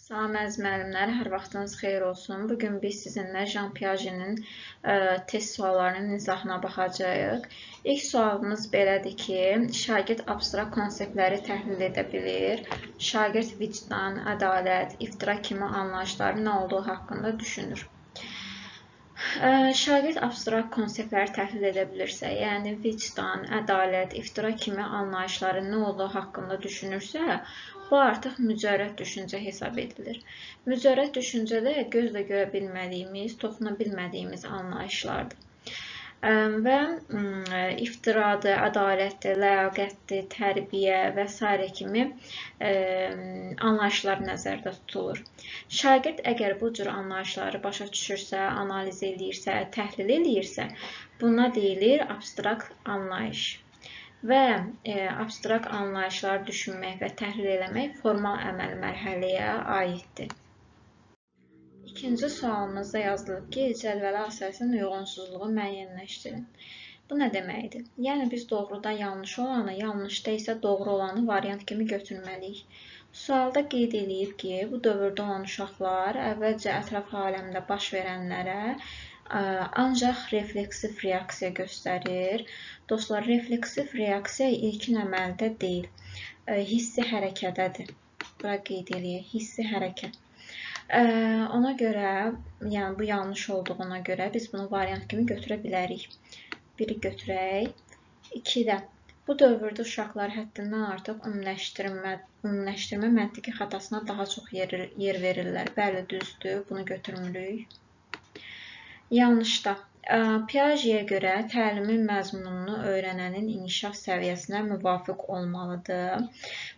Salam əziz müəllimlər, hər vaxtınız xeyir olsun. Bugün biz sizinlə Jean Piaget'in test suallarının izahına baxacağıq. İlk sualımız belədir ki, şagird abstrakt konseptləri təhlil edə bilir. Şagird vicdan, ədalət, iftira kimi anlayışların nə olduğu haqqında düşünür. Şagird abstrakt konseptləri təhlil edə bilirsə, yəni vicdan, ədalət, iftira kimi anlayışların nə olduğu haqqında düşünürsə, bu artıq mücərrəd düşüncə hesab edilir. Mücərrəd düşüncə də gözlə görə bilmədiyimiz, toxuna bilmədiyimiz anlayışlardır. Və iftiradır, ədalətdir, ləyaqətdir, tərbiyə və s. kimi anlayışlar nəzərdə tutulur. Şagird əgər bu cür anlayışları başa düşürsə, analiz edirsə, təhlil edirsə, buna deyilir abstrakt anlayış. Və abstrakt anlayışları düşünmək və təhlil etmək formal əməli mərhələyə aiddir. İkinci sualımızda yazılıb ki, cədvələ əsasın uyğunsuzluğu müəyyənləşdirin. Bu nə deməkdir? Yəni biz doğrudan yanlış olanı, yanlışda isə doğru olanı variant kimi götürməliyik. Sualda qeyd edilib ki, bu dövrdə olan uşaqlar əvvəlcə ətraf aləmdə baş verənlərə ancaq refleksiv reaksiya göstərir. Dostlar, refleksiv reaksiya ilkin əməldə deyil, hissi hərəkədədir. Bura qeyd edilib, hissi hərəkət. Ona görə, yəni bu yanlış olduğuna görə biz bunu variant kimi götürə bilərik. Biri götürək. 2-də bu dövrdə uşaqlar həddindən artıq ümumiləşdirmə məntiqi xatasına daha çox yer verirlər. Bəli, düzdür, bunu götürmürük. Yanlışda. Piaget'ə görə təlimin məzmununu öyrənənin inkişaf səviyyəsinə müvafiq olmalıdır.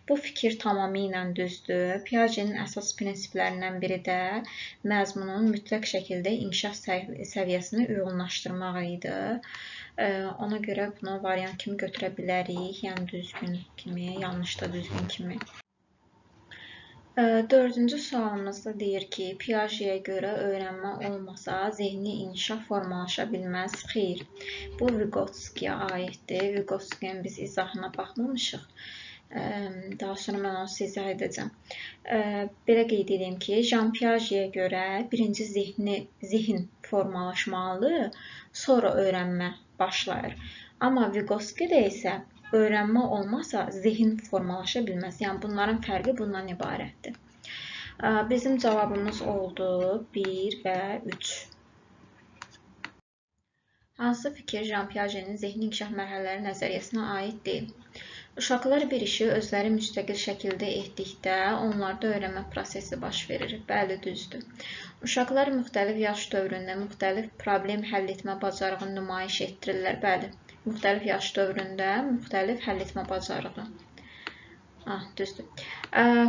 Bu fikir tamamilə düzdür. Piaget'in əsas prinsiplərindən biri də məzmunun mütləq şəkildə inkişaf səviyyəsinə uyğunlaşdırmaq idi. Ona görə bunu variant kimi götürə bilərik. Yəni düzgün kimi, yanlışda düzgün kimi. Dördüncü sualımızda deyir ki, Piaget'ə görə öyrənmə olmasa zehni inkişaf formalaşa bilməz. Xeyr, bu Vygotsky'yə aiddir. Vygotsky'nin biz izahına baxmamışıq. Daha sonra mən onu sizə izah edəcəm. Belə qeyd edeyim ki, Jean Piaget'ə görə birinci zihin formalaşmalı, sonra öyrənmə başlayır. Amma Vygotsky'də isə öyrənmə olmasa zihin formalaşa bilməz. Yəni bunların fərqi bundan ibarətdir. Bizim cavabımız oldu 1 və 3. Hansı fikir Jean Piaget'in zehni inkişaf mərhələləri nəzəriyyəsinə aid deyil? Uşaqlar bir işi özləri müstəqil şəkildə etdikdə onlarda öyrənmə prosesi baş verir. Bəli, düzdür. Uşaqlar müxtəlif yaş dövründə müxtəlif problem həll etmə bacarığını nümayiş etdirirlər. Bəli, müxtəlif yaş dövründə müxtəlif həll etmə bacarığı. Düzdür.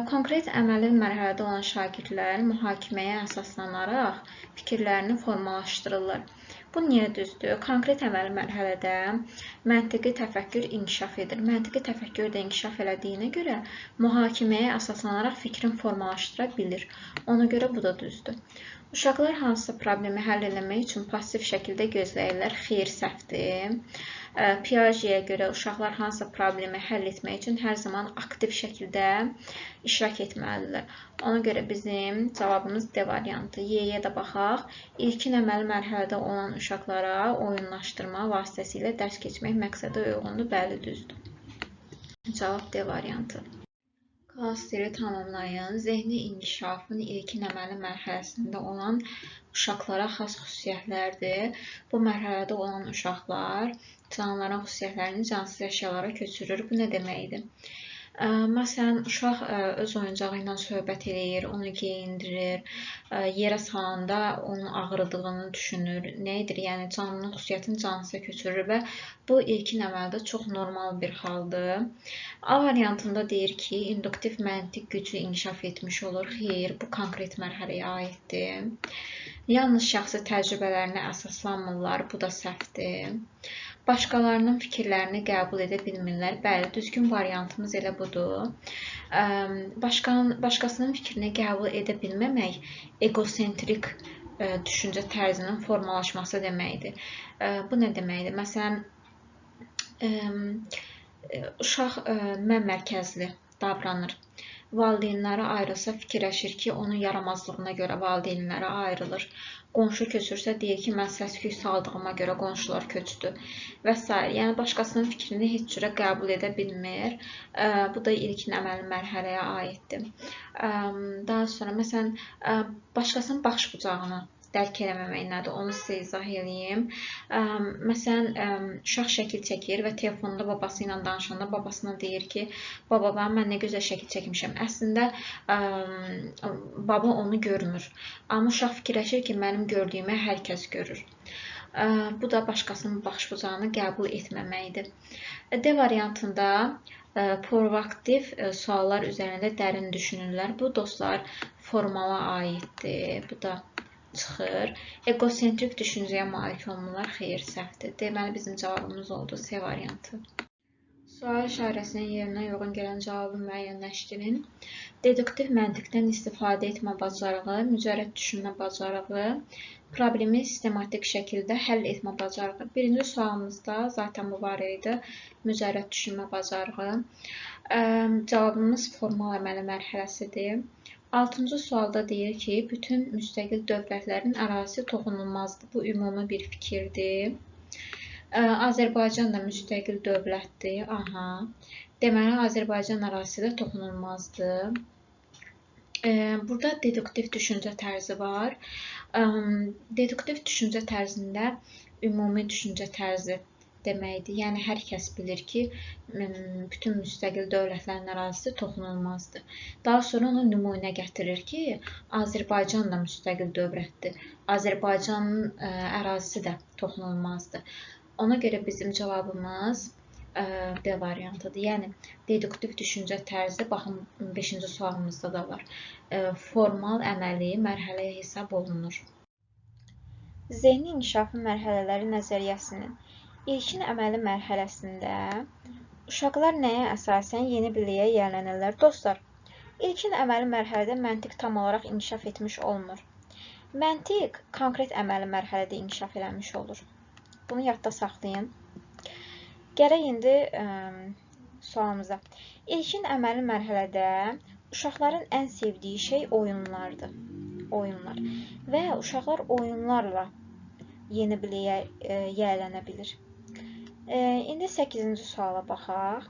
Konkret əməli mərhələdə olan şagirdlər mühakiməyə əsaslanaraq fikirlərini formalaşdırırlar. Bu niyə düzdür? Konkret əməli mərhələdə məntiqi təfəkkür inkişaf edir. Məntiqi təfəkkür də inkişaf elədiyinə görə mühakiməyə əsaslanaraq fikrin formalaşdıra bilir. Ona görə bu da düzdür. Uşaqlar hansısa problemi həll etmək üçün pasiv şəkildə gözləyirlər. Xeyr, səhvdir. Piaget'ə görə uşaqlar hansısa problemi həll etmək üçün hər zaman aktiv şəkildə iştirak etməlidirlər. Ona görə bizim cavabımız D variantı. Y-yə də baxaq. İlkin əməli mərhələdə olan uşaqlara oyunlaşdırma vasitəsilə dərs keçmək məqsədə uyğundur. Bəli, düzdür. Cavab D variantı. Klasteri tamamlayın. Zehni inkişafın ilkin əməli mərhələsində olan uşaqlara xas xüsusiyyətlərdir. Bu mərhələdə olan uşaqlar canlıların xüsusiyyətlərini cansız əşyalara köçürür. Bu nə deməkdir? Məsələn, uşaq öz oyuncağı ilə söhbət edir, onu geyindirir, yerə salanda onun ağrıdığını düşünür. Nə edir? Yəni, canlının xüsusiyyətini cansıza köçürür və bu ilkin əməldə çox normal bir haldır. A variantında deyir ki, induktiv məntiq gücü inkişaf etmiş olur. Xeyr, bu konkret mərhələyə aiddir. Yalnız şəxsi təcrübələrinə əsaslanmırlar. Bu da səhvdir. Başqalarının fikirlərini qəbul edə bilmirlər. Bəli, düzgün variantımız elə budur. Başqasının fikrini qəbul edə bilməmək egosentrik düşüncə tərzinin formalaşması deməkdir. Bu nə deməkdir? Məsələn, uşaq mən mərkəzli davranır. valideynləri ayrılsa fikirləşir ki, onun yaramazlığına görə valideynləri ayrılır. Qonşu köçürsə deyir ki, mən səs-küy saldığıma görə qonşular köçdü və s. Yəni başqasının fikrini heç cürə qəbul edə bilmir. Bu da ilkin əməli mərhələyə aiddir. Daha sonra məsələn başqasının baş bucağını dərk eləməmək nədir? Onu sizə izah edeyim. Məsələn, uşaq şəkil çəkir və telefonda babası ilə danışanda babasına deyir ki, baba, mən nə gözəl şəkil çəkmişəm. Əslində, baba onu görmür. Amma uşaq fikirləşir ki, mənim gördüyümü hər kəs görür. Bu da başqasının başbucağını qəbul etməməkdir. D variantında proaktiv suallar üzərində dərin düşünürlər. Bu, dostlar, formala aiddir. Bu da çıxır. Egosentrik düşüncəyə malik olmalar xeyir, səhvdir. Deməli, bizim cavabımız oldu C variantı. Sual işarəsinin yerinə uyğun gələn cavabı müəyyənləşdirin. Deduktiv məntiqdən istifadə etmə bacarığı, mücərrəd düşünmə bacarığı, problemi sistematik şəkildə həll etmə bacarığı. Birinci sualımızda zaten bu var idi, mücərrəd düşünmə bacarığı. Cavabımız formal əməli mərhələsidir. 6-cı sualda deyir ki, bütün müstəqil dövlətlərin ərazisi toxunulmazdır. Bu, ümumi bir fikirdir. Azərbaycan da müstəqil dövlətdir. Deməli, Azərbaycan ərazisi də toxunulmazdır. Burada deduktiv düşüncə tərzi var. Deduktiv düşüncə tərzində ümumi düşüncə tərzi deməkdir. Yəni, hər kəs bilir ki, bütün müstəqil dövlətlərin ərazisi toxunulmazdır. Daha sonra ona nümunə gətirir ki, Azərbaycan da müstəqil dövlətdir. Azərbaycanın ərazisi də toxunulmazdır. Ona görə bizim cavabımız D variantıdır. Yəni, deduktiv düşüncə tərzi, baxın, 5-ci sualımızda da var. Formal əməli mərhələyə hesab olunur. Zehni inkişafın mərhələləri nəzəriyyəsinin ilkin əməli mərhələsində uşaqlar nəyə əsasən yeni biliyə yiyələnirlər? Dostlar, ilkin əməli mərhələdə məntiq tam olaraq inkişaf etmiş olmur. Məntiq konkret əməli mərhələdə inkişaf eləmiş olur. Bunu yadda saxlayın. Gərək indi sualımıza. İlkin əməli mərhələdə uşaqların ən sevdiyi şey oyunlardır. Oyunlar. Və uşaqlar oyunlarla yeni biliyə yiyələnə bilir. İndi 8-ci suala baxaq.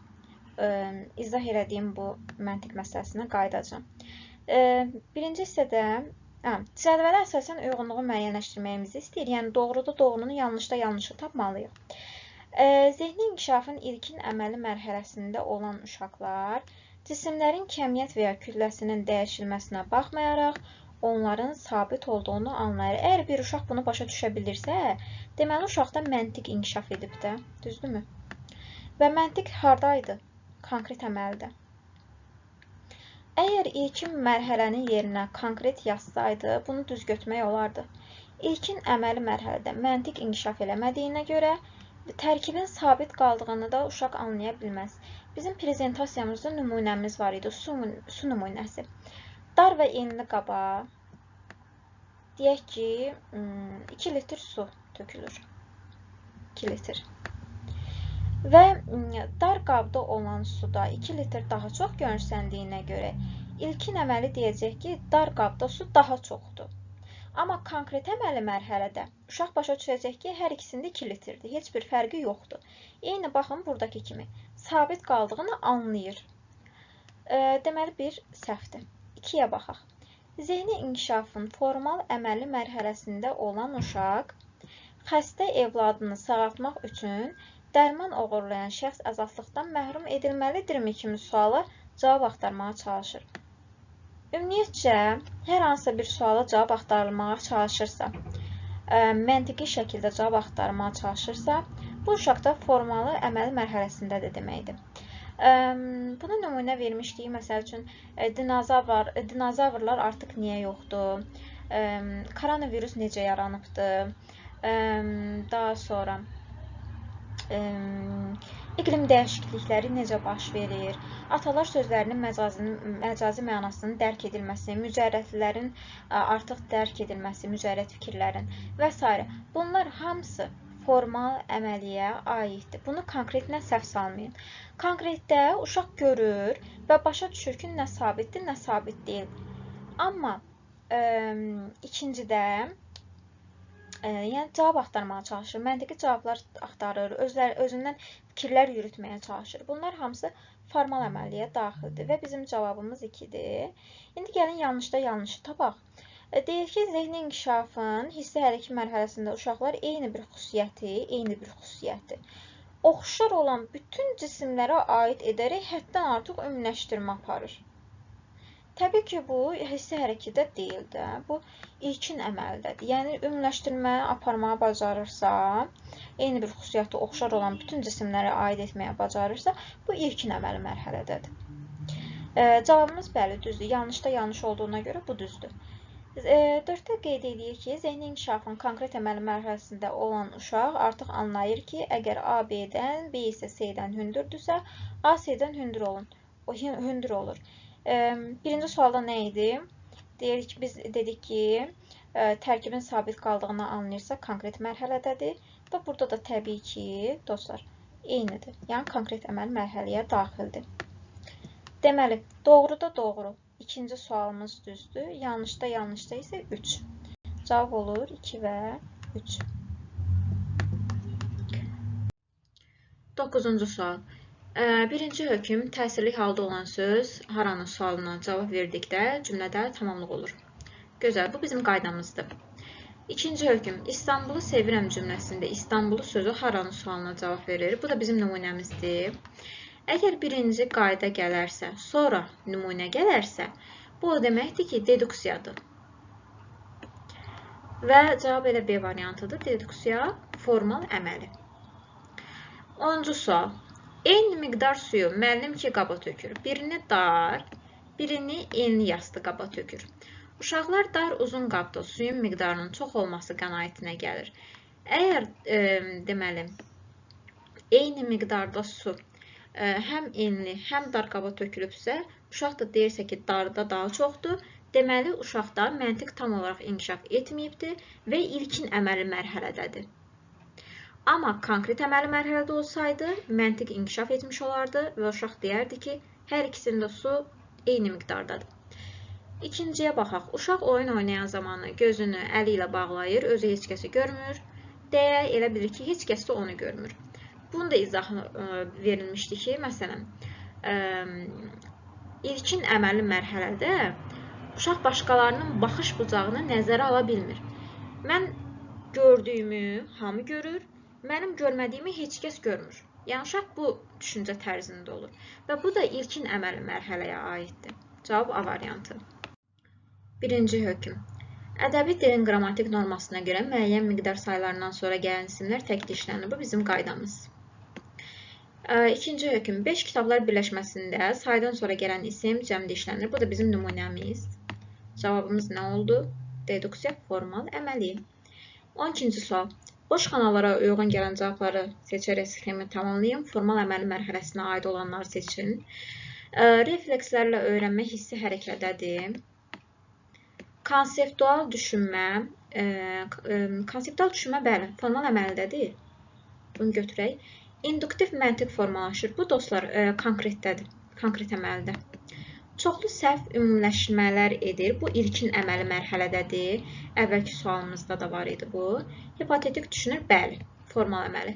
İzah elədiyim bu məntiq məsələsinə qayıdacağım. Birinci hissədə cədvələ əsasən uyğunluğu müəyyənləşdirməyimizi istəyir. Yəni, doğruda doğrunu, yanlışda yanlışı tapmalıyıq. Zehni inkişafın ilkin əməli mərhələsində olan uşaqlar cisimlərin kəmiyyət və ya kütləsinin dəyişilməsinə baxmayaraq onların sabit olduğunu anlayır. Əgər bir uşaq bunu başa düşə bilirsə, deməli uşaqda məntiq inkişaf edib də, düzdürmü? Və məntiq hardaydı? Konkret əməldə. Əgər ilkin mərhələnin yerinə konkret yazsaydı, bunu düz götürmək olardı. İlkin əməli mərhələdə məntiq inkişaf eləmədiyinə görə tərkibin sabit qaldığını da uşaq anlaya bilməz. Bizim prezentasiyamızda nümunəmiz var idi, su nümunəsi. Dar və enli qaba deyək ki, 2 litr su tökülür. 2 litr. Və dar qabda olan suda 2 litr daha çox görsəndiyinə görə ilkin əməli deyəcək ki, dar qabda su daha çoxdur. Amma konkret əməli mərhələdə uşaq başa düşəcək ki, hər ikisində 2 litrdir. Heç bir fərqi yoxdur. Eyni baxın, buradakı kimi sabit qaldığını anlayır. Deməli, bir səhvdir. 2-yə baxaq. Zehni inkişafın formal əməli mərhələsində olan uşaq xəstə evladını sağaltmaq üçün dərman oğurlayan şəxs azadlıqdan məhrum edilməlidirmi kimi suala cavab axtarmağa çalışır. Ümumiyyətcə, hər hansısa bir suala cavab axtarılmağa çalışırsa, məntiqi şəkildə cavab axtarmağa çalışırsa, bu uşaqda formalı əməli mərhələsindədir deməkdir. Bunu nümunə vermişdik. Məsəl üçün, dinozavrlar artıq niyə yoxdur? Koronavirus necə yaranıbdır? Daha sonra iqlim dəyişiklikləri necə baş verir? Atalar sözlərinin məcazi mənasının dərk edilməsi, mücərrətlərin artıq dərk edilməsi, mücərrət fikirlərin və s. Bunlar hamısı formal əməliyə aiddir. Bunu konkretlə səhv salmayın. Konkretdə uşaq görür və başa düşür ki, nə sabitdir, nə sabit deyil. Amma ikincidə yəni cavab axtarmağa çalışır, məntiqi cavablar axtarır, özündən fikirlər yürütməyə çalışır. Bunlar hamısı formal əməliyə daxildir və bizim cavabımız 2-dir. İndi gəlin yanlışda yanlışı tapaq. Deyir ki, zehni inkişafın hissi hərəkət mərhələsində uşaqlar eyni bir xüsusiyyəti oxşar olan bütün cisimlərə aid edərək həddən artıq ümumiləşdirmə aparır. Təbii ki, bu hissi hərəkətdə deyil də, bu ilkin əməldədir. Yəni, ümumiləşdirmə aparmağa bacarırsa, eyni bir xüsusiyyəti oxşar olan bütün cisimlərə aid etməyə bacarırsa, bu ilkin əməli mərhələdədir. Cavabımız bəli, düzdür. Yanlışda yanlış olduğuna görə bu düzdür. 4-də qeyd edir ki, zehni inkişafın konkret əməli mərhələsində olan uşaq artıq anlayır ki, əgər A B-dən, B isə C-dən hündürdürsə, A C-dən hündür olur. Birinci sualda nə idi? Biz dedik ki, tərkibin sabit qaldığını anlayırsa, konkret mərhələdədir və burada da təbii ki, dostlar, eynidir. Yəni, konkret əməl mərhələyə daxildir. Deməli, doğru da doğru. İkinci sualımız düzdür. Yanlışda yanlışda isə 3. Cavab olur 2 və 3. 9-cu sual. Birinci hökm təsirli halda olan söz haranın sualına cavab verdikdə cümlədə tamamlıq olur. Gözəl, bu bizim qaydamızdır. İkinci hökm İstanbulu sevirəm cümləsində İstanbulu sözü haranın sualına cavab verir. Bu da bizim nümunəmizdir. Əgər birinci qayda gələrsə, sonra nümunə gələrsə, bu o deməkdir ki, deduksiyadır. Və cavab elə B variantıdır. Deduksiya formal əməli. 10-cu sual. Eyni miqdar suyu müəllim 2 qaba tökür. Birini dar, birini enli yastı qaba tökür. Uşaqlar dar uzun qabda suyun miqdarının çox olması qənaətinə gəlir. Əgər deməli, eyni miqdarda su həm enli, həm dar qaba tökülübsə, uşaq da deyirsə ki, darda daha çoxdur, deməli, uşaqda məntiq tam olaraq inkişaf etməyibdir və ilkin əməli mərhələdədir. Amma konkret əməli mərhələdə olsaydı, məntiq inkişaf etmiş olardı və uşaq deyərdi ki, hər ikisində su eyni miqdardadır. İkinciyə baxaq. Uşaq oyun oynayan zamanı gözünü əli ilə bağlayır, özü heç kəsi görmür, deyə elə bilir ki, heç kəs də onu görmür. Bunun da izahı verilmişdi ki, məsələn, ilkin əməli mərhələdə uşaq başqalarının baxış bucağını nəzərə ala bilmir. Mən gördüyümü hamı görür, mənim görmədiyimi heç kəs görmür. Yəni, uşaq bu düşüncə tərzində olur. Və bu da ilkin əməli mərhələyə aiddir. Cavab A variantı. Birinci hökm. Ədəbi dilin qrammatik normasına görə müəyyən miqdar saylarından sonra gələn isimlər tək dişlənir. Bu bizim qaydamız. İkinci hökm. 5 kitablar birləşməsində saydan sonra gələn isim cəm dişlənir. Bu da bizim nümunəmiz. Cavabımız nə oldu? Deduksiya formal əməli. 12-ci sual. Boş xanalara uyğun gələn cavabları seçərək sxemi tamamlayın. Formal əməli mərhələsinə aid olanları seçin. Reflekslərlə öyrənmə hissi hərəkətdədir. Konseptual düşünmə. Konseptual düşünmə, bəli, formal əməlidədir. Bunu götürək. İnduktiv məntiq formalaşır. Bu, dostlar, konkretdədir, konkret əməldə. Çoxlu səhv ümumiləşmələr edir. Bu, ilkin əməli mərhələdədir. Əvvəlki sualımızda da var idi bu. Hipotetik düşünür, bəli, formal əməli.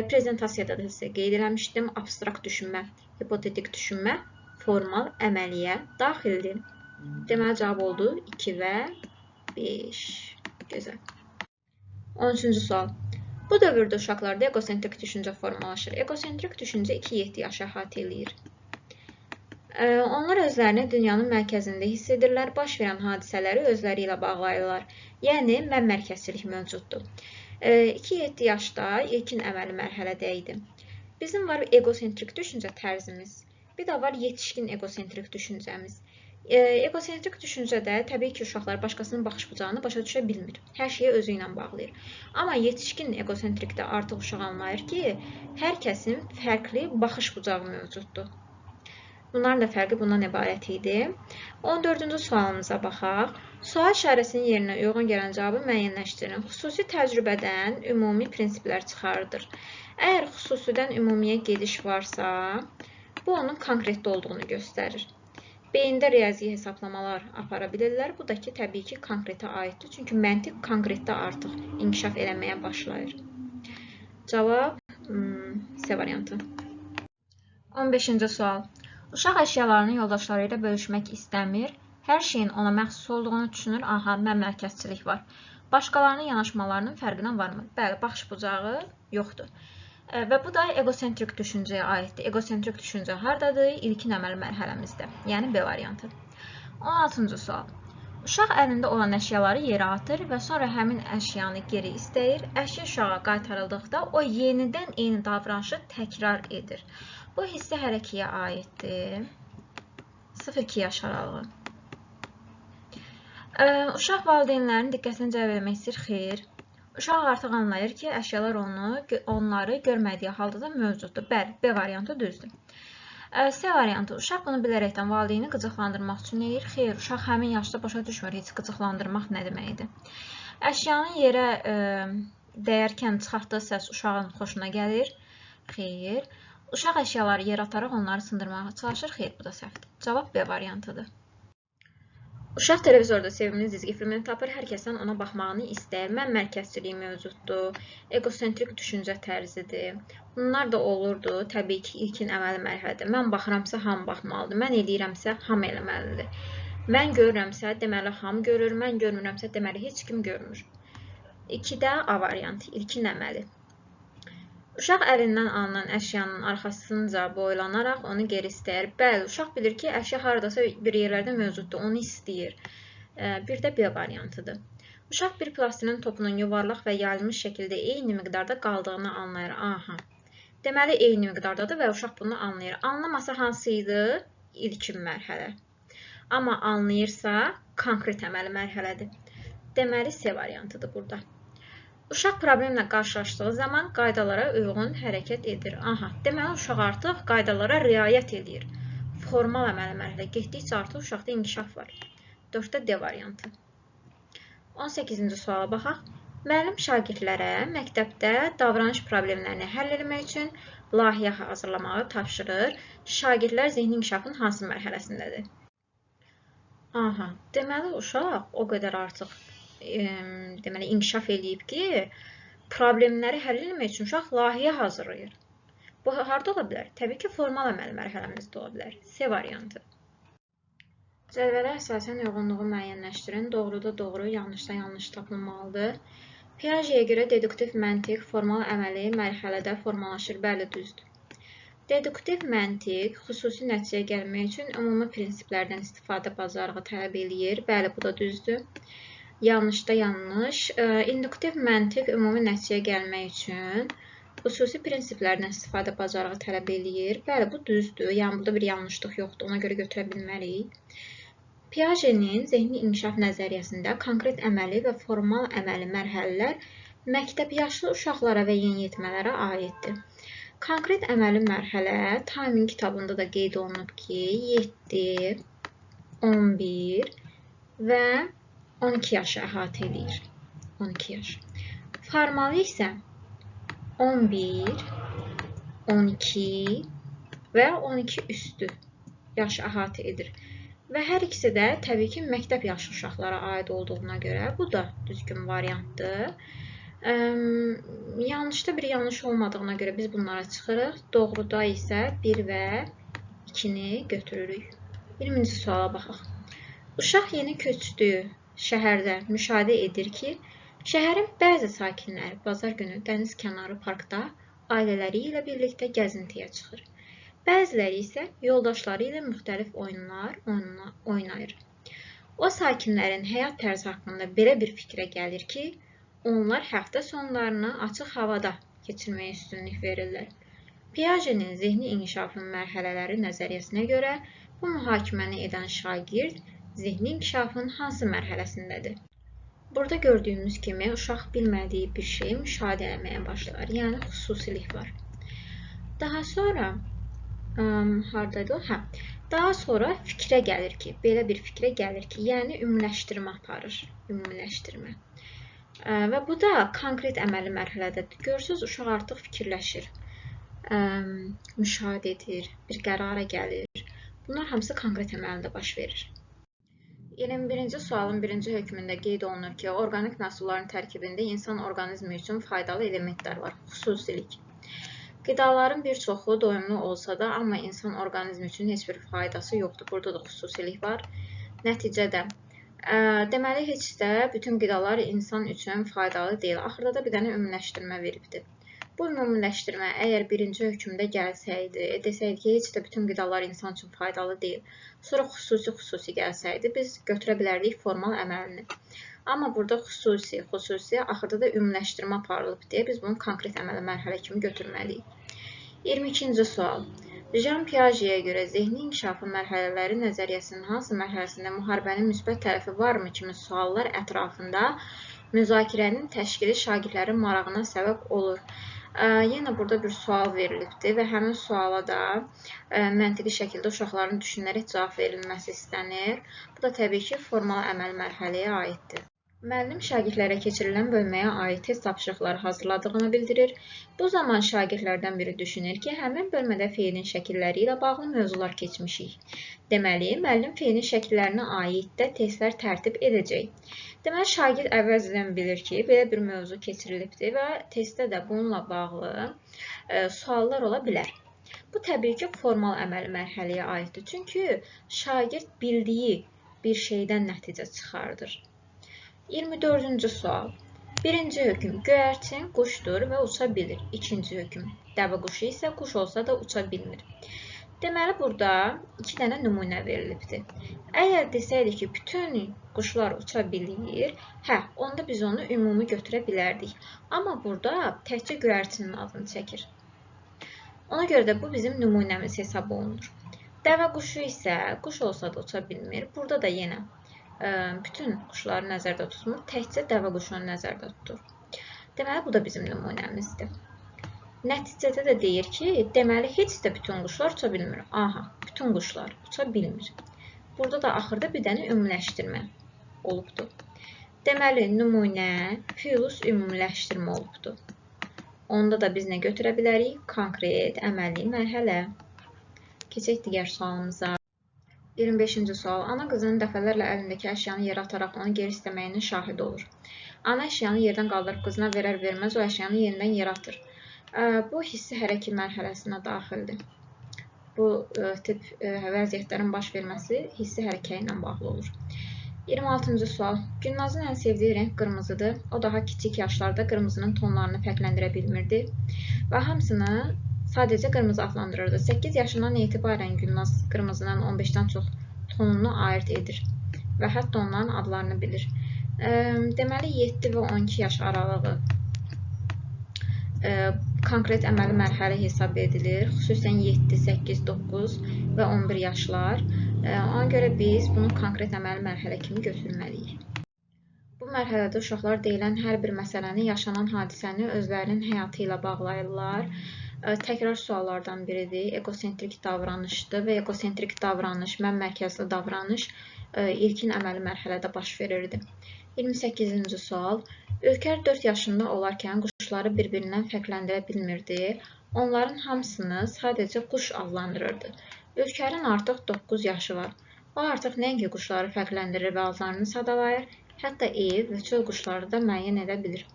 Prezentasiyada da sizə qeyd eləmişdim. Abstrakt düşünmə, hipotetik düşünmə formal əməliyə daxildir. Deməli, cavab oldu 2 və 5. Gözəl. 13-cü sual. Bu dövrdə uşaqlarda egosentrik düşüncə formalaşır. Egosentrik düşüncə 2-7 yaşı əhatə eləyir. Onlar özlərini dünyanın mərkəzində hiss edirlər, baş verən hadisələri özləri ilə bağlayırlar. Yəni, mən mərkəzçilik mövcuddur. 2-7 yaşda ilkin əməli mərhələdə idi. Bizim var egosentrik düşüncə tərzimiz, bir də var yetişkin egosentrik düşüncəmiz. Egosentrik düşüncədə təbii ki, uşaqlar başqasının baxış bucağını başa düşə bilmir. Hər şeyi özü ilə bağlayır. Amma yetişkin egosentrikdə artıq uşaq anlayır ki, hər kəsin fərqli baxış bucağı mövcuddur. Bunların da fərqi bundan ibarət idi. 14-cü sualımıza baxaq. Sual işarəsinin yerinə uyğun gələn cavabı müəyyənləşdirin. Xüsusi təcrübədən ümumi prinsiplər çıxardır. Əgər xüsusidən ümumiyə gediş varsa, bu onun konkretdə olduğunu göstərir. Beyində riyazi hesablamalar apara bilirlər. Bu da ki, təbii ki, konkretə aiddir. Çünki məntiq konkretdə artıq inkişaf eləməyə başlayır. Cavab C variantı. 15-ci sual. Uşaq əşyalarını yoldaşları ilə bölüşmək istəmir. Hər şeyin ona məxsus olduğunu düşünür. Aha, məmləkətçilik var. Başqalarının yanaşmalarının fərqinə varmı? Bəli, baxış bucağı yoxdur. Və bu da egosentrik düşüncəyə aiddir. Egosentrik düşüncə hardadır? İlkin əməli mərhələmizdə. Yəni B variantı. 16-cı sual. Uşaq əlində olan əşyaları yerə atır və sonra həmin əşyanı geri istəyir. Əşya uşağa qaytarıldıqda o yenidən eyni davranışı təkrar edir. Bu hissə hərəkəyə aiddir. 0-2 yaş aralığı. Uşaq valideynlərin diqqətini cəlb etmək istəyir. Xeyr. Uşaq artıq anlayır ki, əşyalar onları görmədiyi halda da mövcuddur. Bəli, B variantı düzdür. C variantı. Uşaq bunu bilərəkdən valideyni qıcıqlandırmaq üçün eləyir. Xeyr, uşaq həmin yaşda başa düşmür heç qıcıqlandırmaq nə deməkdir. Əşyanın yerə dəyərkən çıxartdığı səs uşağın xoşuna gəlir. Xeyr. Uşaq əşyaları yerə ataraq onları sındırmağa çalışır. Xeyr, bu da səhvdir. Cavab B variantıdır. Uşaq televizorda sevimli cizgi filmini tapır, hər kəsdən ona baxmağını istəyir. Mən mərkəzçiliyi mövcuddur, egosentrik düşüncə tərzidir. Bunlar da olurdu, təbii ki, ilkin əməli mərhələdə. Mən baxıramsa, hamı baxmalıdır. Mən eləyirəmsə, hamı eləməlidir. Mən görürəmsə, deməli, hamı görür. Mən görmürəmsə, deməli, heç kim görmür. 2-də A variantı, ilkin əməli. Uşaq əlindən alınan əşyanın arxasınca boylanaraq onu geri istəyir. Bəli, uşaq bilir ki, əşya haradasa bir yerlərdə mövcuddur, onu istəyir. Bir də B variantıdır. Uşaq bir plastilin topunun yuvarlaq və yayılmış şəkildə eyni miqdarda qaldığını anlayır. Aha. Deməli, eyni miqdardadır və uşaq bunu anlayır. Anlamasa hansı idi? İlkin mərhələ. Amma anlayırsa, konkret əməli mərhələdir. Deməli, C variantıdır burada. Uşaq problemlə qarşılaşdığı zaman qaydalara uyğun hərəkət edir. Aha, deməli, uşaq artıq qaydalara riayət edir. Formal əməli mərhələ getdikcə artıq uşaqda inkişaf var. 4-də D variantı. 18-ci suala baxaq. Müəllim şagirdlərə məktəbdə davranış problemlərini həll etmək üçün layihə hazırlamağı tapşırır. Şagirdlər zehni inkişafın hansı mərhələsindədir? Aha, deməli, uşaq o qədər artıq inkişaf edib ki, problemləri həll etmək üçün uşaq layihə hazırlayır. Bu harda ola bilər? Təbii ki, formal əməli mərhələmizdə ola bilər. C variantı. Cədvələ əsasən uyğunluğu müəyyənləşdirin. Doğruda doğru, yanlışda yanlış tapılmalıdır. Piagetə görə deduktiv məntiq formal əməli mərhələdə formalaşır. Bəli, düzdür. Deduktiv məntiq xüsusi nəticəyə gəlmək üçün ümumi prinsiplərdən istifadə bacarığı tələb eləyir. Bəli, bu da düzdür. Yanlışda yanlış. İnduktiv məntiq ümumi nəticəyə gəlmək üçün xüsusi prinsiplərdən istifadə bacarığı tələb eləyir. Bəli, bu düzdür. Yəni, burada bir yanlışlıq yoxdur. Ona görə götürə bilmərik. Piaget'in zehni inkişaf nəzəriyyəsində konkret əməli və formal əməli mərhələlər məktəb yaşlı uşaqlara və yeniyetmələrə aiddir. Konkret əməli mərhələ Time'in kitabında da qeyd olunub ki, 7, 11 və 12 yaşı əhatə edir. 12 yaş. Formalı isə 11, 12 və 12 üstü yaş əhatə edir. Və hər ikisi də təbii ki, məktəb yaşı uşaqlara aid olduğuna görə bu da düzgün variantdır. Yanlışda bir yanlış olmadığına görə biz bunlara çıxırıq. Doğruda isə 1 və 2-ni götürürük. 20-ci suala baxaq. Uşaq yeni köçdüyü şəhərdə müşahidə edir ki, şəhərin bəzi sakinləri bazar günü dəniz kənarı parkda ailələri ilə birlikdə gəzintiyə çıxır. Bəziləri isə yoldaşları ilə müxtəlif oyunlar oynayır. O sakinlərin həyat tərzi haqqında belə bir fikrə gəlir ki, onlar həftə sonlarını açıq havada keçirməyə üstünlük verirlər. Piaget'in zehni inkişafın mərhələləri nəzəriyyəsinə görə bu mühakiməni edən şagird zehni inkişafın hansı mərhələsindədir? Burada gördüyümüz kimi uşaq bilmədiyi bir şeyi müşahidə etməyə başlar, yəni xüsusilik var. Daha sonra haradaydı o? Daha sonra fikrə gəlir ki, belə bir fikrə gəlir ki, yəni ümumiləşdirmə aparır. Ümumiləşdirmə. Və bu da konkret əməli mərhələdədir. Görürsünüz, uşaq artıq fikirləşir, müşahidə edir, bir qərara gəlir. Bunlar hamısı konkret əməldə baş verir. 21-ci sualın birinci hökmündə qeyd olunur ki, orqanik məhsulların tərkibində insan orqanizmi üçün faydalı elementlər var. Xüsusilik. Qidaların bir çoxu doyumlu olsa da, amma insan orqanizmi üçün heç bir faydası yoxdur. Burada da xüsusilik var. Nəticədə, deməli, heç də bütün qidalar insan üçün faydalı deyil. Axırda da bir dənə ümumiləşdirmə veribdir. Bu ümumiləşdirmə əgər birinci hökmdə gəlsəydi, desəydi ki, heç də bütün qidalar insan üçün faydalı deyil, sonra xüsusi gəlsəydi, biz götürə bilərdik formal əməlini. Amma burada xüsusi, axırda da ümumiləşdirmə aparılıb deyə biz bunu konkret əməli mərhələ kimi götürməliyik. 22-ci sual. Jean Piaget'ə görə zehni inkişafı mərhələləri nəzəriyyəsinin hansı mərhələsində müharibənin müsbət tərəfi varmı kimi suallar ətrafında müzakirənin təşkili şagirdlərin marağına səbəb olur. Yenə burada bir sual verilibdir və həmin suala da məntiqi şəkildə uşaqların düşünərək cavab verilməsi istənir. Bu da təbii ki, formal əməl mərhələyə aiddir. Müəllim şagirdlərə keçirilən bölməyə aid test tapşırıqları hazırladığını bildirir. Bu zaman şagirdlərdən biri düşünür ki, həmin bölmədə feilin şəkilləri ilə bağlı mövzular keçmişik. Deməli, müəllim feilin şəkillərinə aid də testlər tərtib edəcək. Deməli, şagird əvvəlcədən bilir ki, belə bir mövzu keçirilibdir və testdə də bununla bağlı suallar ola bilər. Bu təbii ki, formal əməli mərhələyə aiddir. Çünki şagird bildiyi bir şeydən nəticə çıxardır. 24-cü sual. Birinci hökm göyərçin quşdur və uça bilir. İkinci hökm dəvə quşu isə quş olsa da uça bilmir. Deməli, burada 2 dənə nümunə verilibdir. Əgər desəydik ki, bütün quşlar uça bilir, onda biz onu ümumi götürə bilərdik. Amma burada təkcə göyərçinin adını çəkir. Ona görə də bu bizim nümunəmiz hesab olunur. Dəvə quşu isə quş olsa da uça bilmir. Burada da yenə bütün quşları nəzərdə tutmur, təkcə dəvə quşunu nəzərdə tutur. Deməli, bu da bizim nümunəmizdir. Nəticədə də deyir ki, deməli, heç də bütün quşlar uça bilmir. Bütün quşlar uça bilmir. Burada da axırda bir dənə ümumiləşdirmə olubdur. Deməli, nümunə plus ümumiləşdirmə olubdur. Onda da biz nə götürə bilərik? Konkret, əməli mərhələ. Keçək digər sualımıza. 25-ci sual. Ana qızının dəfələrlə əlindəki əşyanı yerə ataraq onu geri istəməyinin şahidi olur. Ana əşyanı yerdən qaldırıb qızına verər-verməz o əşyanı yenidən yerə atır. Bu hissi hərəkət mərhələsinə daxildir. Bu tip vəziyyətlərin baş verməsi hissi hərəkəyə ilə bağlı olur. 26-cı sual. Gülnazın ən sevdiyi renk qırmızıdır. O daha kiçik yaşlarda qırmızının tonlarını fərqləndirə bilmirdi və hamısını sadəcə qırmızı adlandırırdı. 8 yaşından etibarən Gülnaz qırmızının 15-dən çox tonunu ayırt edir və hətta onların adlarını bilir. Deməli, 7 və 12 yaş aralığı konkret əməli mərhələ hesab edilir. Xüsusən 7, 8, 9 və 11 yaşlar. Ona görə biz bunu konkret əməli mərhələ kimi götürməliyik. Bu mərhələdə uşaqlar deyilən hər bir məsələni, yaşanan hadisəni özlərinin həyatı ilə bağlayırlar. Təkrar suallardan biridir. Egosentrik davranışdır və egosentrik davranış, mən mərkəzli davranış ilkin əməli mərhələdə baş verirdi. 28-ci sual. Ülker 4 yaşında olarkən quşları bir-birindən fərqləndirə bilmirdi. Onların hamısını sadəcə quş adlandırırdı. Ülkerin artıq 9 yaşı var. O artıq nəinki quşları fərqləndirir və adlarını sadalayır, hətta ev və çöl quşları da müəyyən edə bilir.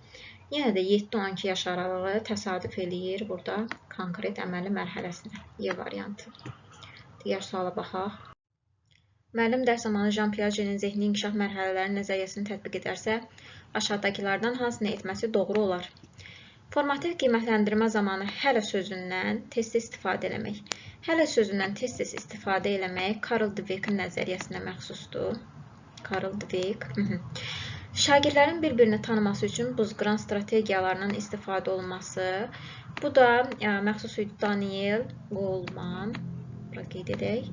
Yenə də 7-12 yaş aralığı təsadüf eləyir burada konkret əməli mərhələsinə. Y variantı. Digər suala baxaq. Müəllim dərs zamanı Jean Piaget'in zehni inkişaf mərhələləri nəzəriyyəsini tətbiq edərsə, aşağıdakılardan hansını etməsi doğru olar? Formativ qiymətləndirmə zamanı hələ sözündən tez-tez istifadə eləmək. Hələ sözündən tez-tez istifadə eləmək Carl Dweck'in nəzəriyyəsinə məxsusdur. Carl Dweck. Şagirdlərin bir-birini tanıması üçün buzqıran strategiyalarının istifadə olunması. Bu da məxsus idi Daniel Goleman. Bura qeyd edək.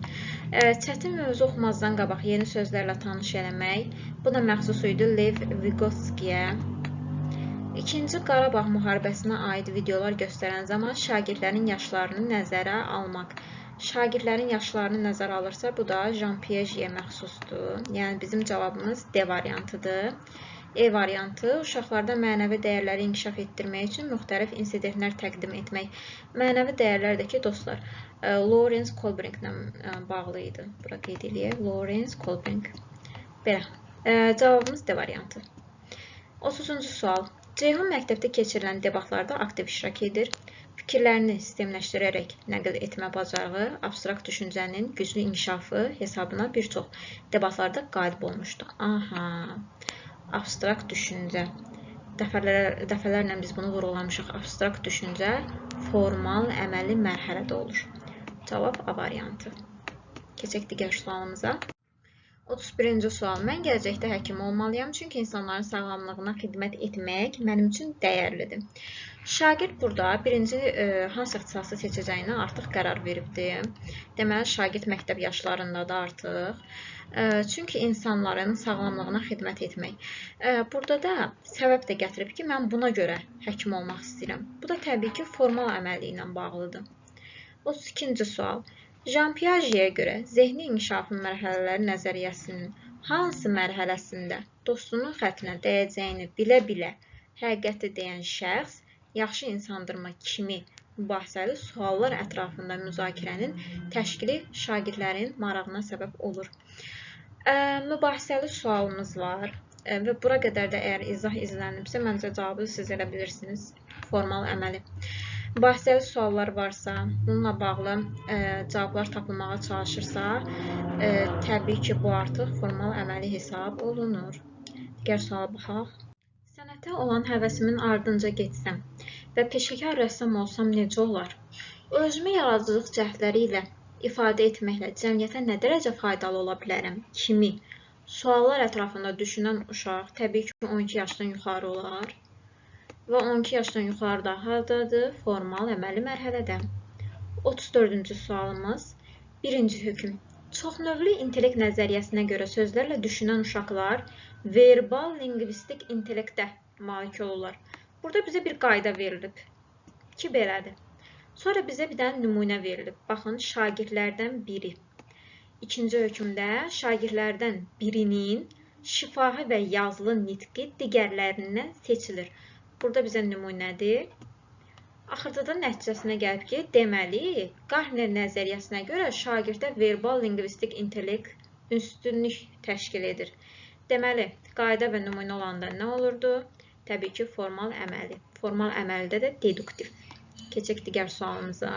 Çətin mövzu oxumazdan qabaq yeni sözlərlə tanış eləmək. Bu da məxsus idi Lev Vygotsky'yə. İkinci Qarabağ müharibəsinə aid videolar göstərən zaman şagirdlərin yaşlarını nəzərə almaq. Şagirdlərin yaşlarını nəzərə alırsa, bu da Jean Piaget-ə məxsusdur. Yəni bizim cavabımız D variantıdır. E variantı uşaqlarda mənəvi dəyərləri inkişaf etdirmək üçün müxtəlif insidentlər təqdim etmək. Mənəvi dəyərlər də ki, dostlar, Lawrence Kohlbrinklə bağlı idi. Bura qeyd edək. Lawrence Kohlbrink. Belə. Cavabımız D variantı. 30-cu sual. Ceyhun məktəbdə keçirilən debatlarda aktiv iştirak edir. Fikirlərini sistemləşdirərək nəql etmə bacarığı abstrakt düşüncənin güclü inkişafı hesabına bir çox debatlarda qalib olmuşdu. Aha. Abstrakt düşüncə. Dəfələrlə biz bunu vurğulamışıq. Abstrakt düşüncə formal, əməli mərhələdə olur. Cavab A variantı. Keçək digər sualımıza. 31-ci sual. Mən gələcəkdə həkim olmalıyam, çünki insanların sağlamlığına xidmət etmək mənim üçün dəyərlidir. Şagird burada birinci hansı ixtisası seçəcəyinə artıq qərar veribdir. Deməli, şagird məktəb yaşlarındadır artıq. Çünki insanların sağlamlığına xidmət etmək. Burada da səbəb də gətirib ki, mən buna görə həkim olmaq istəyirəm. Bu da təbii ki, formal əməli ilə bağlıdır. 32-ci sual. Jean Piaget-ə görə zehni inkişafın mərhələləri nəzəriyyəsinin hansı mərhələsində dostunun xətrinə dəyəcəyini bilə-bilə həqiqəti deyən şəxs yaxşı insandırma kimi mübahisəli suallar ətrafında müzakirənin təşkili şagirdlərin marağına səbəb olur. Mübahisəli sualımız var və bura qədər də əgər izah izlənibsə, məncə cavabı siz elə bilirsiniz. Formal əməli. Mübahisəli suallar varsa, bununla bağlı cavablar tapılmağa çalışırsa, təbii ki, bu artıq formal əməli hesab olunur. Digər suala baxaq. Sənətə olan həvəsimin ardınca getsəm və peşəkar rəssam olsam necə olar? Özümü yaradıcılıq cəhdləri ilə ifadə etməklə cəmiyyətə nə dərəcə faydalı ola bilərəm kimi suallar ətrafında düşünən uşaq təbii ki, 12 yaşdan yuxarı olar və 12 yaşdan yuxarıda hardadır? Formal əməli mərhələdə. 34-cü sualımız. Birinci hökm. Çoxnövlü intellekt nəzəriyyəsinə görə sözlərlə düşünən uşaqlar verbal lingvistik intellektə malik olurlar. Burada bizə bir qayda verilib ki, belədir. Sonra bizə bir dənə nümunə verilib. Baxın, şagirdlərdən biri. İkinci hökmdə şagirdlərdən birinin şifahi və yazılı nitqi digərlərindən seçilir. Burada bizə nümunədir. Axırda da nəticəsinə gəlib ki, deməli, Gartner nəzəriyyəsinə görə şagirddə verbal lingvistik intellekt üstünlük təşkil edir. Deməli, qayda və nümunə olanda nə olurdu? Təbii ki, formal əməli. Formal əməldə də deduktiv. Keçək digər sualımıza.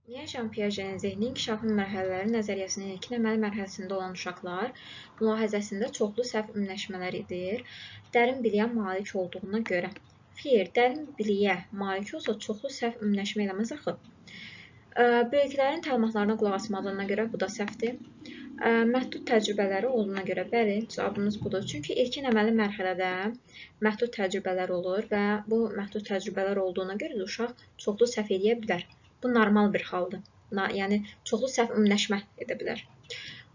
Niyə Jean Piaget-in zehni inkişafın mərhələləri nəzəriyyəsinin ilkin əməli mərhələsində olan uşaqlar mülahizəsində çoxlu səhv ümumiləşmələr edir, dərin biliyə malik olduğuna görə? Xeyr, dərin biliyə malik olsa çoxlu səhv ümumiləşmə eləməz axı. Böyüklərin təlimatlarına qulaq asmadığına görə bu da səhvdir. Məhdud təcrübələri olduğuna görə, bəli, cavabımız budur. Çünki ilkin əməli mərhələdə məhdud təcrübələr olur və bu məhdud təcrübələr olduğuna görə də uşaq çoxlu səhv edə bilər. Bu normal bir haldır. Yəni, çoxlu səhv ümumiləşmə edə bilər.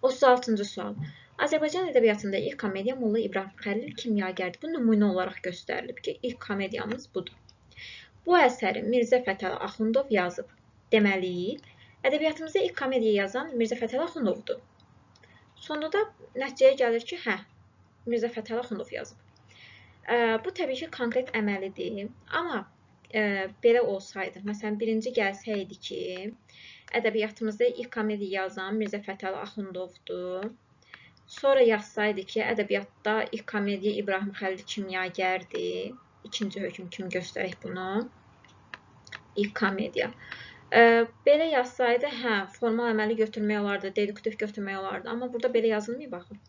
36-cı sual. Azərbaycan ədəbiyyatında ilk komediya Molla İbrahim Xəlil Kimyagərdir. Bu nümunə olaraq göstərilib ki, ilk komediyamız budur. Bu əsəri Mirzə Fətəli Axundov yazıb. Deməli, ədəbiyyatımızda ilk komediya yazan Mirzə Fətəli Axundovdur. Sonda da nəticəyə gəlir ki, Mirzə Fətəli Axundov yazıb. Bu təbii ki, konkret əməlidir. Amma belə olsaydı, məsələn, birinci gəlsəydi ki, ədəbiyyatımızda ilk komediya yazan Mirzə Fətəli Axundovdur. Sonra yazsaydı ki, ədəbiyyatda ilk komediya İbrahim Xəlil Kimyagərdir. İkinci hökm kimi göstərək bunu. İlk komediya. Belə yazsaydı, formal əməli götürmək olardı, deduktiv götürmək olardı. Amma burada belə yazılmayıb baxın.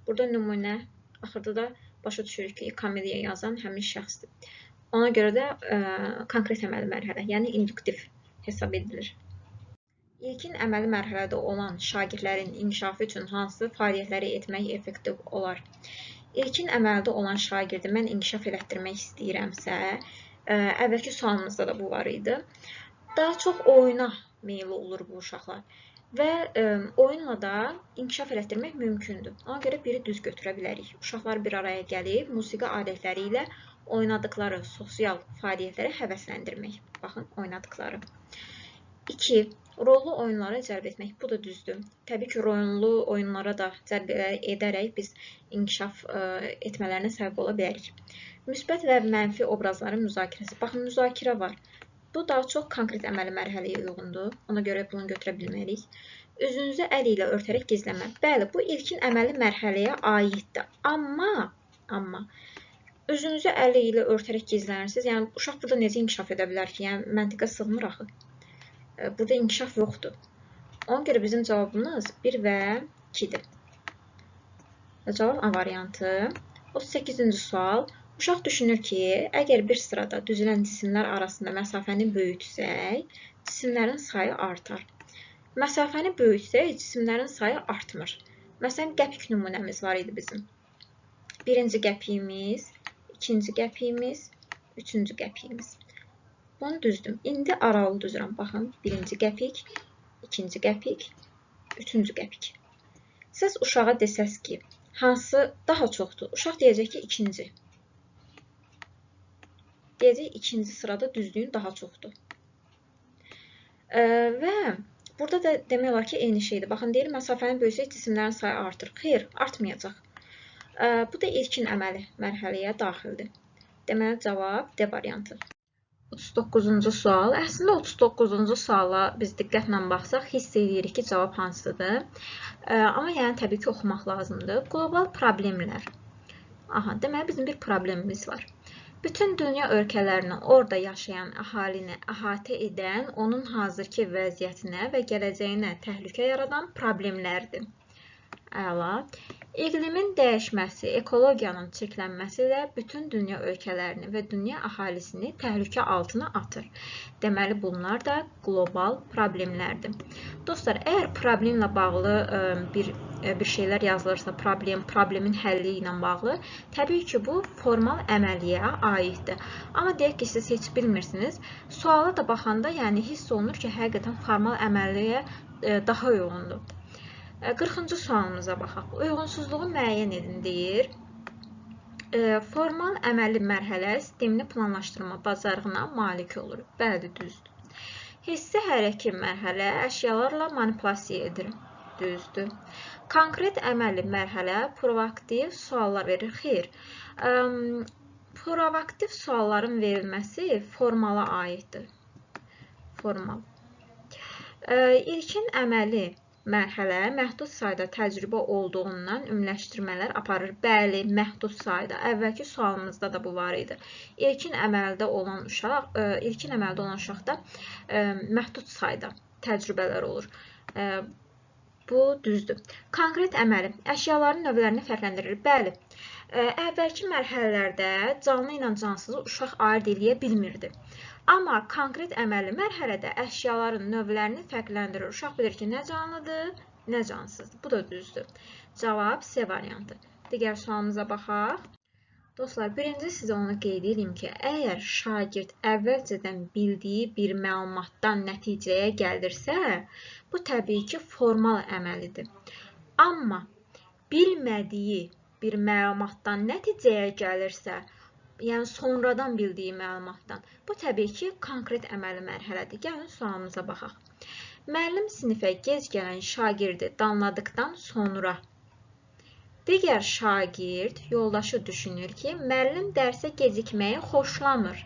Burada nümunə, axırda da başa düşürük ki, ilk komediya yazan həmin şəxsdir. Ona görə də konkret əməli mərhələ, yəni induktiv hesab edilir. İlkin əməli mərhələdə olan şagirdlərin inkişafı üçün hansı fəaliyyətləri etmək effektiv olar? İlkin əməldə olan şagirdi mən inkişaf elətdirmək istəyirəmsə, əvvəlki sualımızda da bu var idi. Daha çox oyuna meyilli olur bu uşaqlar və oyunla da inkişaf elətdirmək mümkündür. Ona görə biri düz götürə bilərik. Uşaqlar bir araya gəlib, musiqi alətləri ilə oynadıkları sosial fəaliyyətləri həvəsləndirmək. Baxın, oynadıkları. 2. Rollu oyunlara cəlb etmək, bu da düzdür. Təbii ki, rollu oyunlara da cəlb edərək biz inkişaf etmələrinə səbəb ola bilərik. Müsbət və mənfi obrazların müzakirəsi. Baxın, müzakirə var. Bu daha çox konkret əməli mərhələyə uyğundur. Ona görə bunu götürə bilmərik. Üzünüzü əl ilə örtərək gizləmə. Bəli, bu ilkin əməli mərhələyə aiddir. Amma üzünüzü əl ilə örtərək gizlənirsiniz. Yəni, uşaq burada necə inkişaf edə bilər ki? Yəni, məntiqə sığmır axı. Burada inkişaf yoxdur. Ona görə bizim cavabımız 1 və 2-dir. Cavab A variantı. 38-ci sual. Uşaq düşünür ki, əgər bir sırada düzülən cisimlər arasında məsafəni böyütsək, cisimlərin sayı artar. Məsafəni böyütsək, cisimlərin sayı artmır. Məsələn, qəpik nümunəmiz var idi bizim. Birinci qəpiyimiz, ikinci qəpiyimiz, üçüncü qəpiyimiz. Bunu düzdüm. İndi aralı düzürəm. Baxın, birinci qəpik, ikinci qəpik, üçüncü qəpik. Siz uşağa desəz ki, hansı daha çoxdur? Uşaq deyəcək ki, ikinci. Deyəcək, ikinci sırada düzdüyün daha çoxdur. Və burada da demək olar ki, eyni şeydir. Baxın, deyir, məsafəni böyüsək, cisimlərin sayı artır. Xeyr, artmayacaq. Bu da ilkin əməli mərhələyə daxildir. Deməli, cavab D variantı. 39-cu sual. Əslində 39-cu suala biz diqqətlə baxsaq, hiss edirik ki, cavab hansıdır. Amma yəni təbii ki, oxumaq lazımdır. Qlobal problemlər. Deməli bizim bir problemimiz var. Bütün dünya ölkələrini, orada yaşayan əhalini əhatə edən, onun hazırki vəziyyətinə və gələcəyinə təhlükə yaradan problemlərdir. Əla. İqlimin dəyişməsi, ekologiyanın çirklənməsi ilə bütün dünya ölkələrini və dünya əhalisini təhlükə altına atır. Deməli, bunlar da qlobal problemlərdir. Dostlar, əgər problemlə bağlı bir şeylər yazılırsa, problemin həlli ilə bağlı, təbii ki, bu formal əməlliyə aiddir. Amma deyək ki, siz heç bilmirsiniz, suala da baxanda yəni hiss olunur ki, həqiqətən formal əməlliyə daha uyğundur. 40-cı sualımıza baxaq. Uyğunsuzluğu müəyyən edin deyir. Formal əməli mərhələ sistemli planlaşdırma bacarığına malik olur. Bəli, düzdür. Hissi hərəki mərhələ əşyalarla manipulyasiya edir. Düzdür. Konkret əməli mərhələ proaktiv suallar verir. Xeyr. Proaktiv sualların verilməsi formala aiddir. Formal. İlkin əməli mərhələ məhdud sayda təcrübə olduğundan ümumiləşdirmələr aparır. Bəli, məhdud sayda. Əvvəlki sualımızda da bu var idi. İlkin əməldə olan uşaqda məhdud sayda təcrübələr olur. Bu düzdür. Konkret əməli əşyaların növlərini fərqləndirir. Bəli, əvvəlki mərhələlərdə canlı ilə cansızı uşaq ayırd edə bilmirdi. Amma konkret əməli mərhələdə əşyaların növlərini fərqləndirir. Uşaq bilir ki, nə canlıdır, nə cansızdır. Bu da düzdür. Cavab C variantı. Digər sualımıza baxaq. Dostlar, birinci sizə onu qeyd edeyim ki, əgər şagird əvvəlcədən bildiyi bir məlumatdan nəticəyə gəlirsə, bu təbii ki, formal əməlidir. Amma bilmədiyi bir məlumatdan nəticəyə gəlirsə, yəni sonradan bildiyi məlumatdan, bu təbii ki, konkret əməli mərhələdir. Gəlin sualımıza baxaq. Müəllim sinifə gec gələn şagirdi danladıqdan sonra digər şagird yoldaşı düşünür ki, müəllim dərsə gecikməyi xoşlamır.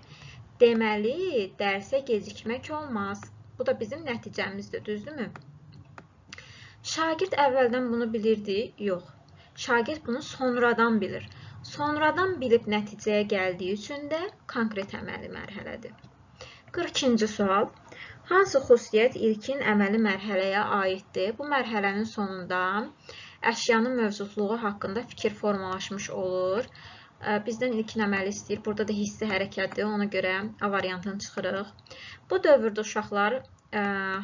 Deməli, dərsə gecikmək olmaz. Bu da bizim nəticəmizdir, düzdürmü? Şagird əvvəldən bunu bilirdi? Yox. Şagird bunu sonradan bilir. Sonradan bilib nəticəyə gəldiyi üçün də konkret əməli mərhələdir. 42-ci sual. Hansı xüsusiyyət ilkin əməli mərhələyə aiddir? Bu mərhələnin sonunda əşyanın mövcudluğu haqqında fikir formalaşmış olur. Bizdən ilkin əməli istəyir. Burada da hissi hərəkətdir. Ona görə A variantını çıxırıq. Bu dövrdə uşaqlar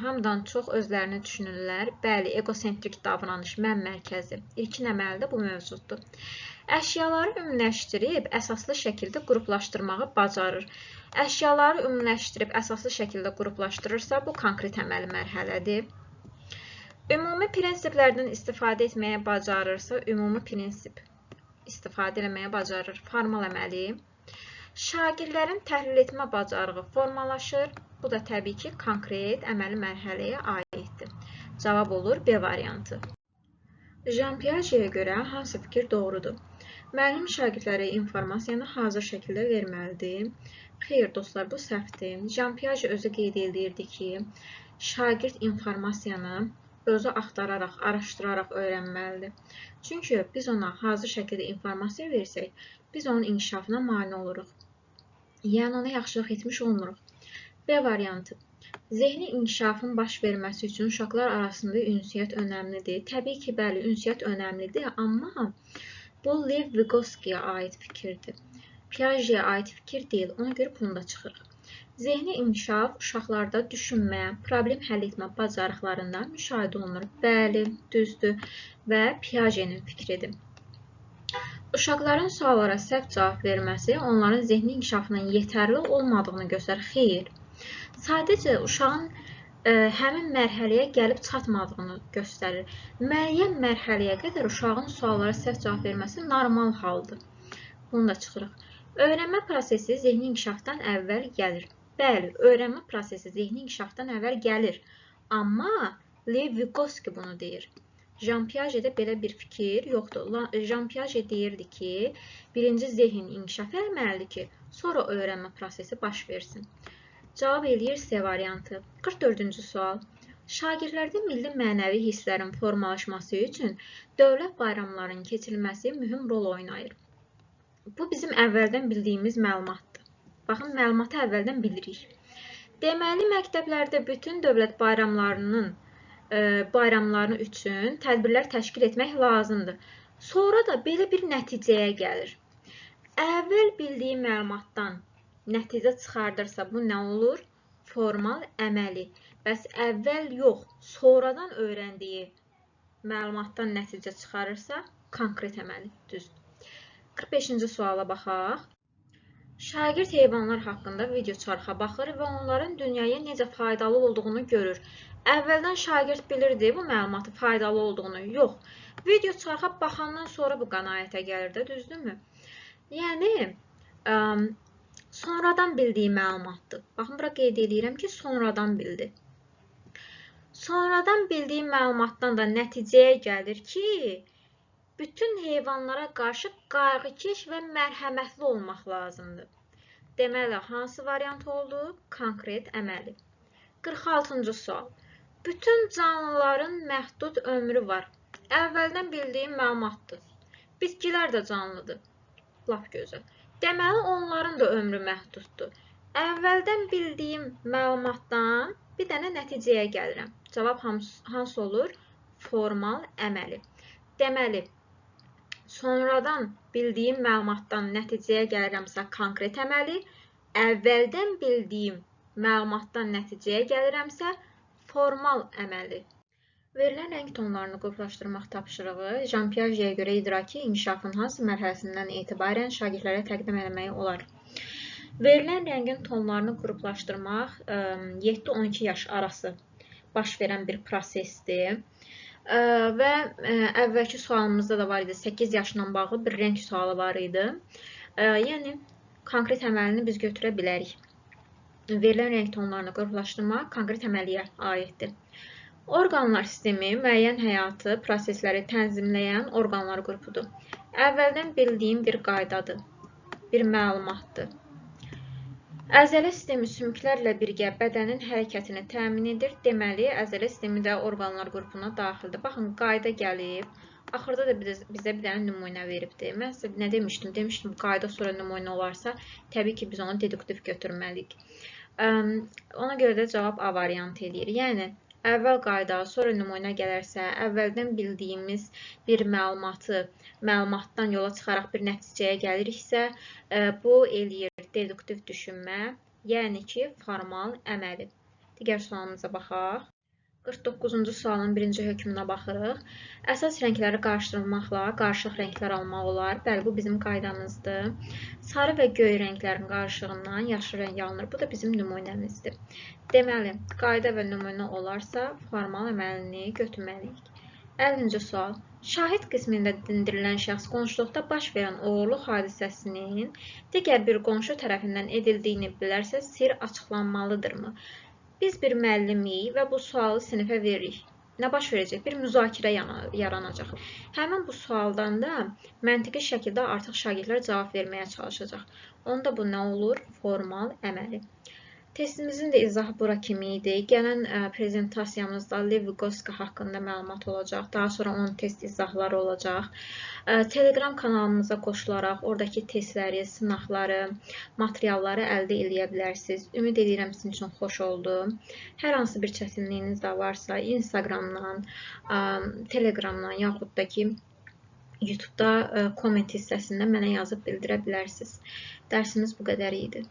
hamıdan çox özlərini düşünürlər. Bəli, egosentrik davranış, mən mərkəzi. İlkin əməldə bu mövcuddur. Əşyaları ümumiləşdirib əsaslı şəkildə qruplaşdırmağı bacarır. Əşyaları ümumiləşdirib əsaslı şəkildə qruplaşdırırsa, bu konkret əməli mərhələdir. Ümumi prinsiplərdən istifadə etməyə bacarırsa, ümumi prinsip istifadə etməyə bacarır. Formal əməli. Şagirdlərin təhlil etmə bacarığı formalaşır. Bu da təbii ki, konkret əməli mərhələyə aiddir. Cavab olur B variantı. Jean Piaget'ə görə hansı fikir doğrudur? Müəllim şagirdlərə informasiyanı hazır şəkildə verməlidir. Xeyr, dostlar, bu səhvdir. Jean Piaget özü qeyd edirdi ki, şagird informasiyanı özü axtararaq, araşdıraraq öyrənməlidir. Çünki biz ona hazır şəkildə informasiya versək, biz onun inkişafına mane oluruq. Yəni, ona yaxşılıq etmiş olmuruq. B variantı. Zehni inkişafın baş verməsi üçün uşaqlar arasında ünsiyyət önəmlidir. Təbii ki, bəli, ünsiyyət önəmlidir, amma bu Lev Vygotsky'yə aid fikirdir. Piaget'ə aid fikir deyil, ona görə bunu da çıxırıq. Zehni inkişaf uşaqlarda düşünmə, problem həll etmə bacarıqlarında müşahidə olunur. Bəli, düzdür və Piaget'in fikridir. Uşaqların suallara səhv cavab verməsi onların zehni inkişafının yetərli olmadığını göstərir. Xeyr. Sadəcə uşağın həmin mərhələyə gəlib çatmadığını göstərir. Müəyyən mərhələyə qədər uşağın suallara səhv cavab verməsi normal haldır. Bunu da çıxırıq. Öyrənmə prosesi zehni inkişafdan əvvəl gəlir. Bəli, öyrənmə prosesi zehni inkişafdan əvvəl gəlir. Amma Lev Vygotsky bunu deyir. Jean Piaget'də belə bir fikir yoxdur. Jean Piaget deyirdi ki, birinci zehin inkişaf etməlidir ki, sonra öyrənmə prosesi baş versin. Cavab eləyir C variantı. 44-cü sual. Şagirdlərdə milli mənəvi hisslərin formalaşması üçün dövlət bayramlarının keçirilməsi mühüm rol oynayır. Bu bizim əvvəldən bildiyimiz məlumatdır. Baxın, məlumatı əvvəldən bilirik. Deməli, məktəblərdə bütün dövlət bayramlarını üçün tədbirlər təşkil etmək lazımdır. Sonra da belə bir nəticəyə gəlir. Əvvəl bildiyi məlumatdan nəticə çıxardırsa, bu nə olur? Formal əməli. Bəs əvvəl yox, sonradan öyrəndiyi məlumatdan nəticə çıxarırsa, konkret əməli. Düzdür. 45-ci suala baxaq. Şagird heyvanlar haqqında video çarxa baxır və onların dünyaya necə faydalı olduğunu görür. Əvvəldən şagird bilirdi bu məlumatın faydalı olduğunu. Yox, video çarxa baxandan sonra bu qənaətə gəlir də, düzdürmü? Yəni, sonradan bildiyi məlumatdır. Baxın, bura qeyd edirəm ki, sonradan bildi. Sonradan bildiyi məlumatdan da nəticəyə gəlir ki, bütün heyvanlara qarşı qayğıkeş və mərhəmətli olmaq lazımdır. Deməli, hansı variant oldu? Konkret əməli. 46-cı sual. Bütün canlıların məhdud ömrü var. Əvvəldən bildiyim məlumatdır. Bitkilər də canlıdır. Lap gözəl. Deməli, onların da ömrü məhduddur. Əvvəldən bildiyim məlumatdan bir dənə nəticəyə gəlirəm. Cavab hansı olur? Formal əməli. Deməli, sonradan bildiyim məlumatdan nəticəyə gəlirəmsə konkret əməli, əvvəldən bildiyim məlumatdan nəticəyə gəlirəmsə formal əməli. Verilən rəng tonlarını qruplaşdırmaq tapşırığı Jean Piaget'ə görə idraki inkişafın hansı mərhələsindən etibarən şagirdlərə təqdim etmək olar? Verilən rəngin tonlarını qruplaşdırmaq 7-12 yaş arası baş verən bir prosesdir. Və əvvəlki sualımızda da var idi, 8 yaşla bağlı bir rəng sualı var idi. Yəni, konkret əməlini biz götürə bilərik. Verilən rəng tonlarını qruplaşdırmaq konkret əməliyə aiddir. Orqanlar sistemi müəyyən həyatı, prosesləri tənzimləyən orqanlar qrupudur. Əvvəldən bildiyim bir qaydadır, bir məlumatdır. Əzələ sistemi sümüklərlə birgə bədənin hərəkətini təmin edir. Deməli, əzələ sistemi də orqanlar qrupuna daxildir. Baxın, qayda gəlib. Axırda da bizə bir dənə nümunə veribdir. Mən sizə nə demişdim? Demişdim, qayda sonra nümunə olarsa, təbii ki, biz onu deduktiv götürməliyik. Ona görə də cavab A variantı eləyir. Yəni, əvvəl qayda, sonra nümunə gələrsə, əvvəldən bildiyimiz bir məlumatdan yola çıxaraq bir nəticəyə gəliriksə, bu eləyir deduktiv düşünmə, yəni ki, formal əməli. Digər sualımıza baxaq. 49-cu sualın birinci hökmünə baxırıq. Əsas rəngləri qarışdırmaqla qarışıq rənglər almaq olar. Bəli, bu bizim qaydamızdır. Sarı və göy rənglərin qarışığından yaşıl rəng alınır. Bu da bizim nümunəmizdir. Deməli, qayda və nümunə olarsa, formal əməlini götürməliyik. 50-ci sual. Şahid qismində dindirilən şəxs qonşuluqda baş verən oğurluq hadisəsinin digər bir qonşu tərəfindən edildiyini bilərsə, sirr açıqlanmalıdırmı? Biz bir müəllimik və bu sualı sinifə veririk. Nə baş verəcək? Bir müzakirə yaranacaq. Həmin bu sualdan da məntiqi şəkildə artıq şagirdlər cavab verməyə çalışacaq. Onda bu nə olur? Formal, əməli. Testimizin də izahı bura kimi idi. Gələn prezentasiyamızda Lev Vygotsky haqqında məlumat olacaq. Daha sonra onun test izahları olacaq. Telegram kanalımıza qoşularaq oradakı testləri, sınaqları, materialları əldə edə bilərsiniz. Ümid edirəm sizin üçün xoş oldu. Hər hansı bir çətinliyiniz də varsa Instagramdan, Telegramdan yaxud da ki YouTube-da komment hissəsində mənə yazıb bildirə bilərsiniz. Dərsimiz bu qədər idi.